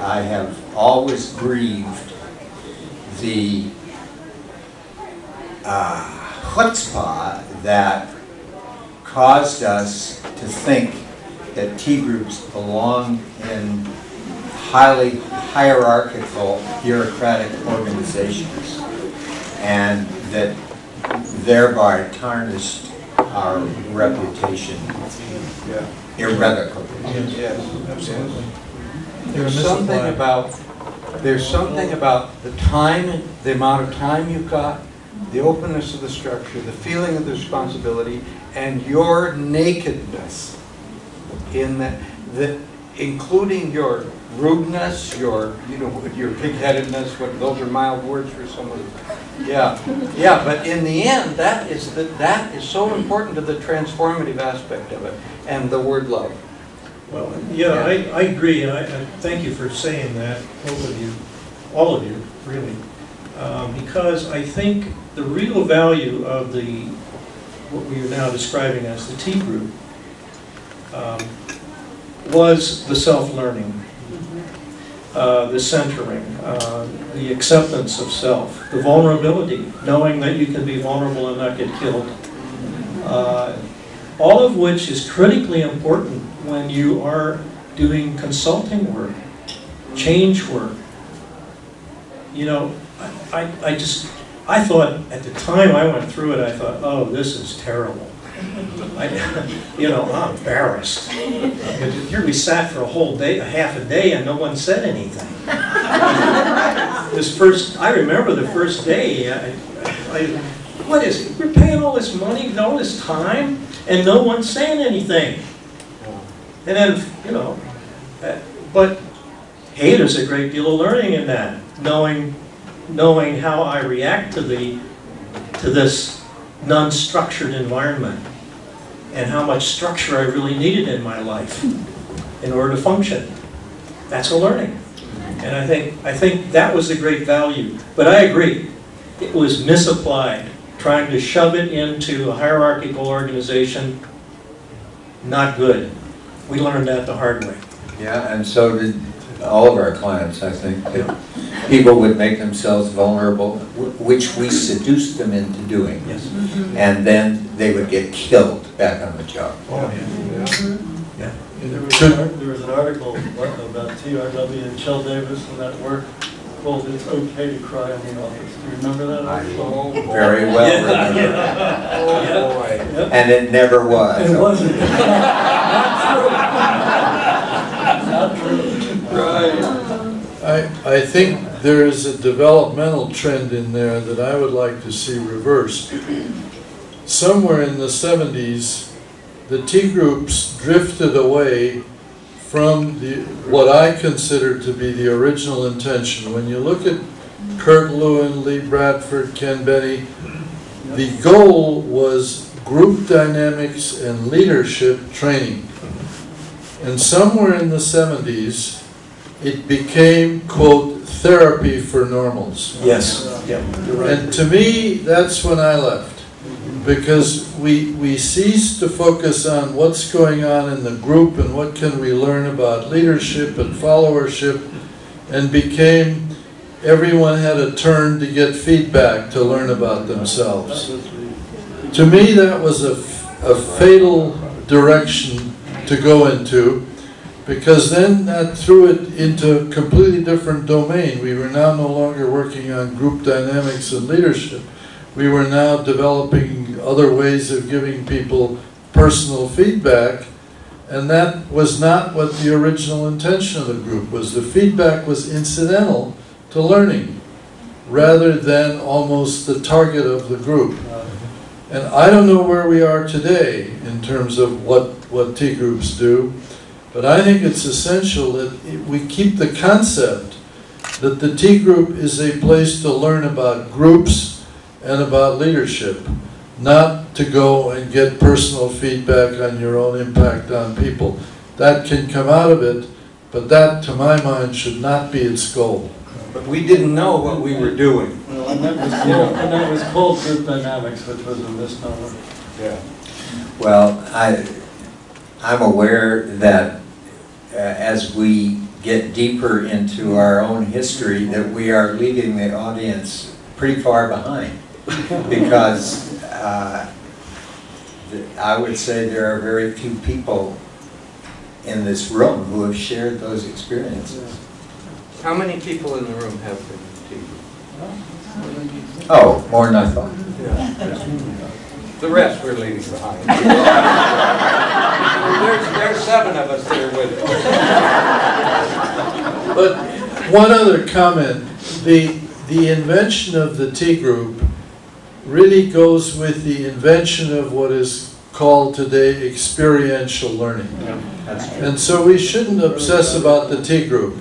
I have always grieved the chutzpah that caused us to think that T groups belong in highly hierarchical, bureaucratic organizations, and that thereby tarnished our reputation irrevocably. Yes, absolutely. There's something about the time, the amount of time you've got, the openness of the structure, the feeling of the responsibility, and your nakedness in that, including your rudeness, your pig-headedness. Those are mild words for someone. Yeah. But in the end, that is so important to the transformative aspect of it, and the word love. Well, yeah. I agree, and I thank you for saying that, all of you, really, because I think the real value of what we are now describing as the T group was the self-learning, the centering, the acceptance of self, the vulnerability, knowing that you can be vulnerable and not get killed. All of which is critically important when you are doing consulting work, change work. You know, I thought at the time I went through it, I thought, oh, this is terrible. I'm embarrassed. Here we sat for a whole day, half a day, and no one said anything. I remember the first day, what is it? We're paying all this money, all this time, and no one's saying anything. And then, but hey, there's a great deal of learning in that, knowing how I react to this non-structured environment, and how much structure I really needed in my life in order to function. That's a learning. And I think that was the great value. But I agree, it was misapplied. Trying to shove it into a hierarchical organization, not good. We learned that the hard way. Yeah, and so did all of our clients, I think. That people would make themselves vulnerable, which we seduced them into doing. Yes. And then they would get killed back on the job. Oh, yeah. There was an article about TRW and Shel Davis and that work called "It's Okay to Cry in the Office." Do you remember that article? I very well remember. Oh boy. And it never was. It wasn't. Not true. Right. I think there is a developmental trend in there that I would like to see reversed. Somewhere in the 70s, the T groups drifted away from what I consider to be the original intention. When you look at Kurt Lewin, Lee Bradford, Ken Benny, the goal was group dynamics and leadership training. And somewhere in the 70s, it became, quote, therapy for normals. Yes. Yeah. You're right. And to me, that's when I left. Because we ceased to focus on what's going on in the group and what can we learn about leadership and followership, and became everyone had a turn to get feedback to learn about themselves. To me, that was a fatal direction to go into, because then that threw it into a completely different domain. We were now no longer working on group dynamics and leadership. We were now developing other ways of giving people personal feedback, and that was not what the original intention of the group was. The feedback was incidental to learning, rather than almost the target of the group. And I don't know where we are today in terms of what T groups do, but I think it's essential that we keep the concept that the T group is a place to learn about groups and about leadership, not to go and get personal feedback on your own impact on people. That can come out of it, but that, to my mind, should not be its goal. But we didn't know what we were doing. Well, and that was called group dynamics, which was a misnomer. Yeah. Well, I'm aware that as we get deeper into our own history, that we are leaving the audience pretty far behind. Because I would say there are very few people in this room who have shared those experiences. How many people in the room have been to tea? Oh, more than I thought. The rest we're leaving behind. there's 7 of us that are with us. But one other comment, the invention of the tea group really goes with the invention of what is called today experiential learning. And so we shouldn't obsess about the tea group,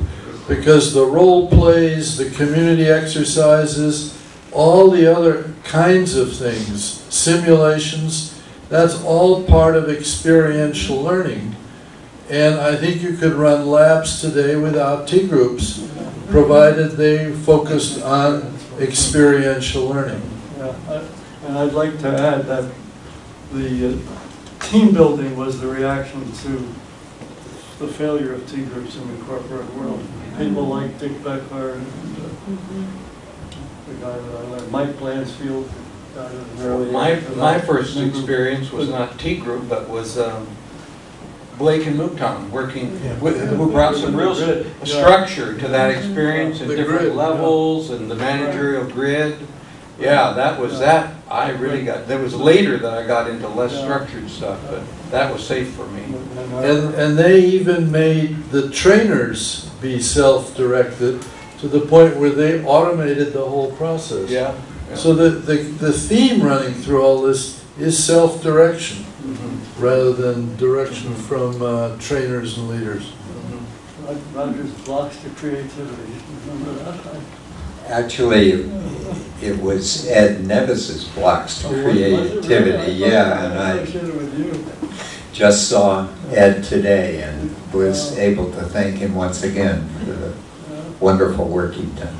because the role plays, the community exercises, all the other kinds of things, simulations, that's all part of experiential learning. And I think you could run labs today without tea groups, provided they focused on experiential learning. Yeah, and I'd like to add that the team building was the reaction to the failure of tea groups in the corporate world. People like Dick Beckler and the guy that I learned, Mike Blansfield. My first experience was not tea group, but was Blake and Mouton working, who brought some real structure to that experience, and different levels, and the managerial grid. Yeah, that was that. I really got. That was later that I got into less structured stuff, but that was safe for me. And they even made the trainers be self-directed to the point where they automated the whole process. Yeah. So the theme running through all this is self-direction, rather than direction from trainers and leaders. Roger's blocks to creativity. Remember that? Actually, it was Ed Nevis's blocks to creativity, yeah, and I just saw Ed today and was able to thank him once again for the wonderful work he'd done.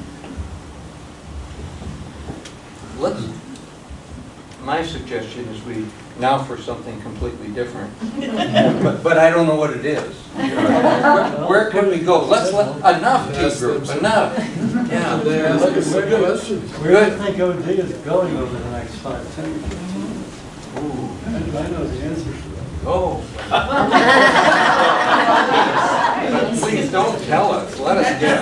My suggestion is we now for something completely different, but I don't know what it is. Where can we go? Enough tea groups, enough. Yeah, that's a good question. Where do you think OD is going over the next 5, 10 years? I know the answer to that. Oh. Please don't tell us. Let us guess.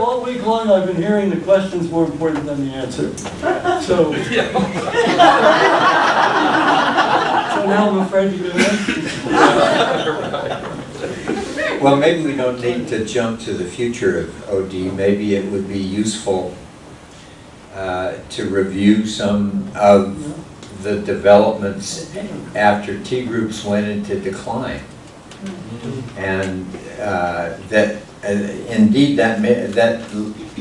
All week long I've been hearing the question's more important than the answer. So now I'm afraid to do that. Well, maybe we don't need to jump to the future of OD. Maybe it would be useful to review some of the developments after tea groups went into decline. And indeed that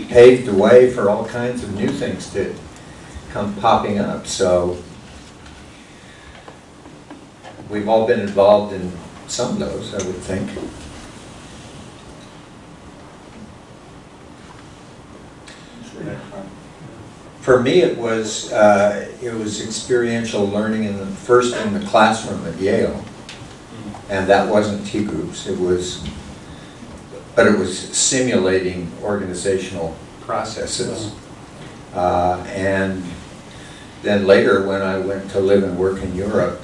paved the way for all kinds of new things to come popping up. So we've all been involved in some of those, I would think. For me, it was experiential learning first in the classroom at Yale, and that wasn't tea groups. But it was simulating organizational processes. And then later, when I went to live and work in Europe,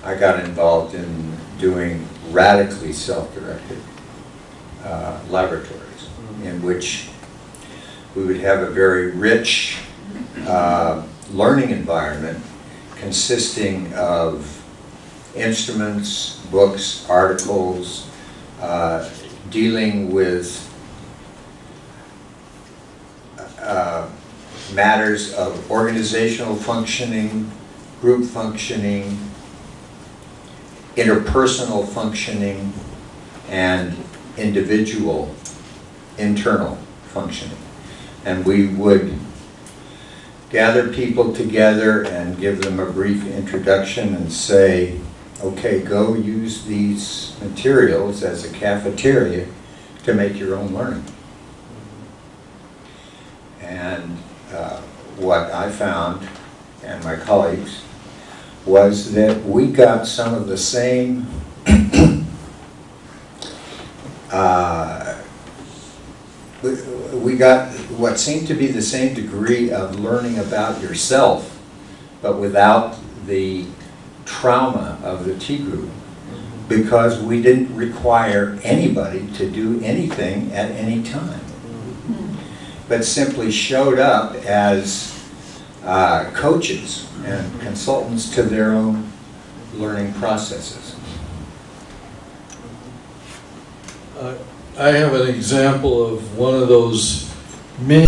I got involved in doing radically self-directed laboratories, in which we would have a very rich learning environment consisting of instruments, books, articles, dealing with matters of organizational functioning, group functioning, interpersonal functioning, and individual internal functioning. And we would gather people together and give them a brief introduction and say, okay, go use these materials as a cafeteria to make your own learning. And what I found, and my colleagues, was that we got some of the same we got what seemed to be the same degree of learning about yourself, but without the trauma of the T group, because we didn't require anybody to do anything at any time, but simply showed up as coaches and consultants to their own learning processes. I have an example of one of those mini